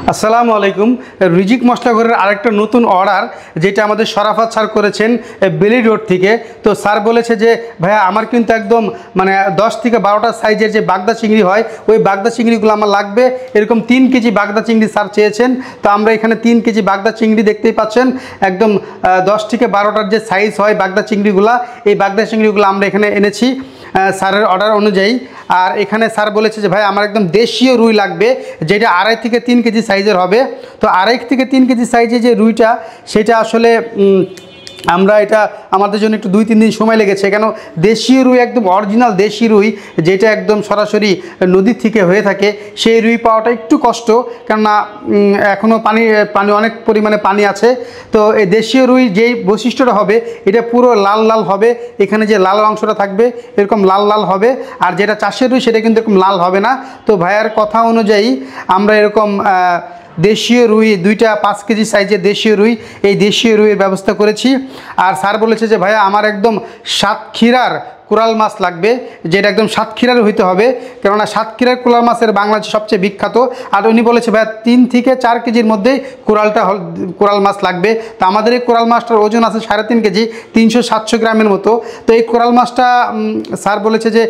আসসালামু আলাইকুম। রিজিক মশলাঘরের আরেকটা নতুন অর্ডার যেটা আমাদের শরাফত স্যার করেছেন বেলি রোড থেকে। তো স্যার বলেছে যে ভাইয়া আমার কিন্তু একদম মানে 10 থেকে 12টা সাইজের যে বাগদা চিংড়ি হয় ওই বাগদা চিংড়িগুলো আমার লাগবে। এরকম 3 কেজি বাগদা চিংড়ি স্যার চেয়েছেন। তো আমরা এখানে 3 কেজি বাগদা চিংড়ি দেখতেই পাচ্ছেন, একদম 10 থেকে 12টার যে সাইজ হয় বাগদা চিংড়িগুলা, এই বাগদা চিংড়িগুলো আমরা এখানে এনেছি স্যারের অর্ডার অনুযায়ী। আর এখানে স্যার বলেছে যে ভাই আমার একদম দেশীয় রুই লাগবে, যেটা 2.5 থেকে 3 কেজি সাইজের হবে। তো 2.5 থেকে 3 কেজি সাইজের যে রুইটা সেটা আসলে আমরা এটা আমাদের জন্য একটু 2-3 দিন সময় লেগেছে, কেন দেশীয় রুই একদম অরিজিনাল দেশি রুই যেটা একদম সরাসরি নদীর থেকে হয়ে থাকে, সেই রুই পাওয়াটা একটু কষ্ট, কেননা এখনও পানি অনেক পরিমাণে পানি আছে। তো এই দেশীয় রুই যেই বৈশিষ্ট্যটা হবে এটা পুরো লাল লাল হবে, এখানে যে লাল অংশটা থাকবে এরকম লাল লাল হবে, আর যেটা চাষের রুই সেটা কিন্তু এরকম লাল হবে না। তো ভাইয়ার কথা অনুযায়ী আমরা এরকম দেশীয় রুই 2টা 5 কেজি সাইজের দেশীয় রুই, এই দেশীয় রুইয়ের ব্যবস্থা করেছি। আর স্যার বলেছে যে ভাইয়া আমার একদম সাতক্ষীরার কোরাল মাছ লাগবে, যেটা একদম সাতক্ষীরার হইতে হবে, কেননা সাতক্ষীরার কোরাল মাছের বাংলাদেশে সবচেয়ে বিখ্যাত। আর উনি বলেছে ভাইয়া 3 থেকে 4 কেজির মধ্যেই কোরাল মাছ লাগবে। তো আমাদের এই কোরাল মাছটার ওজন আছে 3.5 কেজি, 300-700 গ্রামের মতো। তো এই কোরাল মাছটা স্যার বলেছে যে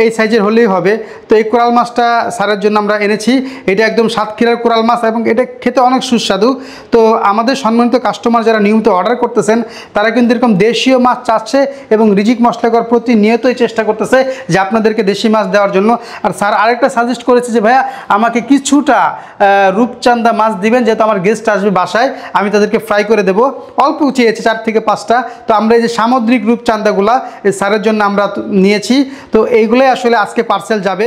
এই সাইজের হলেই হবে। তো এই কোরাল মাছটা স্যারের জন্য আমরা এনেছি। এটা একদম সাতক্ষীরার কোরাল মাছ এবং এটা খেতে অনেক সুস্বাদু। তো আমাদের সম্মানিত কাস্টমার যারা নিয়মিত অর্ডার করতেছেন তারা কিন্তু এরকম দেশীয় মাছ চাচ্ছে এবং রিজিক মশলাঘর প্রতিনিয়তই চেষ্টা করতেছে যে আপনাদেরকে দেশি মাছ দেওয়ার জন্য। আর স্যার আরেকটা সাজেস্ট করেছে যে ভাইয়া আমাকে কিছুটা রূপচান্দা মাছ দিবেন, যেহেতু আমার গেস্ট আসবে বাসায়, আমি তাদেরকে ফ্রাই করে দেবো। অল্প চেয়েছে 4 থেকে 5টা। তো আমরা এই যে সামুদ্রিক রূপচান্দাগুলা এই স্যারের জন্য আমরা নিয়েছি। তো এইগুলোই আসলে আজকে পার্সেল যাবে।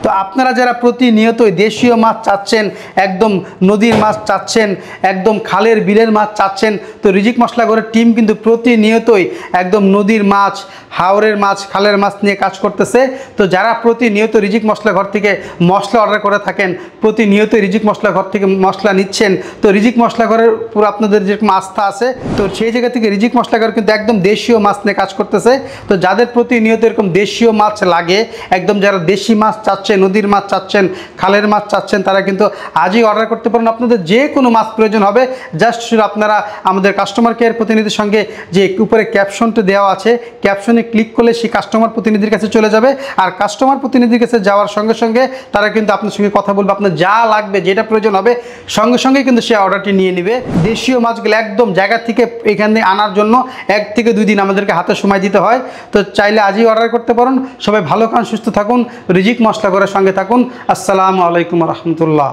তো আপনারা যারা প্রতিনিয়তই দেশীয় মাছ চাচ্ছেন, একদম নদীর মাছ চাচ্ছেন, একদম খালের বিলের মাছ চাচ্ছেন, তো রিজিক মশলাঘরের টিম কিন্তু প্রতিনিয়তই একদম নদীর মাছ, হাওরের মাছ, খালের মাছ নিয়ে কাজ করতেছে। তো যারা প্রতিনিয়ত রিজিক মশলাঘর থেকে মশলা অর্ডার করে থাকেন, প্রতিনিয়তই রিজিক মশলাঘর থেকে মশলা নিচ্ছেন, তো রিজিক মশলাঘরের পুরো আপনাদের যেরকম আস্থা আছে, তো সেই জায়গা থেকে রিজিক মশলাঘর কিন্তু একদম দেশীয় মাছ নিয়ে কাজ করতেছে। তো যাদের প্রতিনিয়ত এরকম দেশীয় মাছ লাগে, একদম যারা দেশি মাছ চাচ্ছেন, নদীর মাছ চাচ্ছেন, খালের মাছ চাচ্ছেন, তারা কিন্তু আজই অর্ডার করতে পারেন। আপনাদের যে কোনো মাছ প্রয়োজন হবে, জাস্ট আপনারা আমাদের কাস্টমার কেয়ার প্রতিনিধির সঙ্গে যে উপরে ক্যাপশনটা দেওয়া আছে, ক্যাপশনে ক্লিক করলে সেই কাস্টমার প্রতিনিধির কাছে চলে যাবে। আর কাস্টমার প্রতিনিধির কাছে যাওয়ার সঙ্গে সঙ্গে তারা কিন্তু আপনার সঙ্গে কথা বলবে, আপনার যা লাগবে, যেটা প্রয়োজন হবে সঙ্গে সঙ্গে কিন্তু সে অর্ডারটি নিয়ে নেবে। দেশীয় মাছগুলো একদম জায়গা থেকে এখানে আনার জন্য 1 থেকে 2 দিন আমাদেরকে হাতে সময় দিতে হয়। তো চাইলে আজই অর্ডার করতে পারেন। সবাই ভালো খান, সুস্থ থাকুন, রিজিক মশলাঘরের সঙ্গে থাকুন। আসসালামু আলাইকুম রহমতুল্লাহ।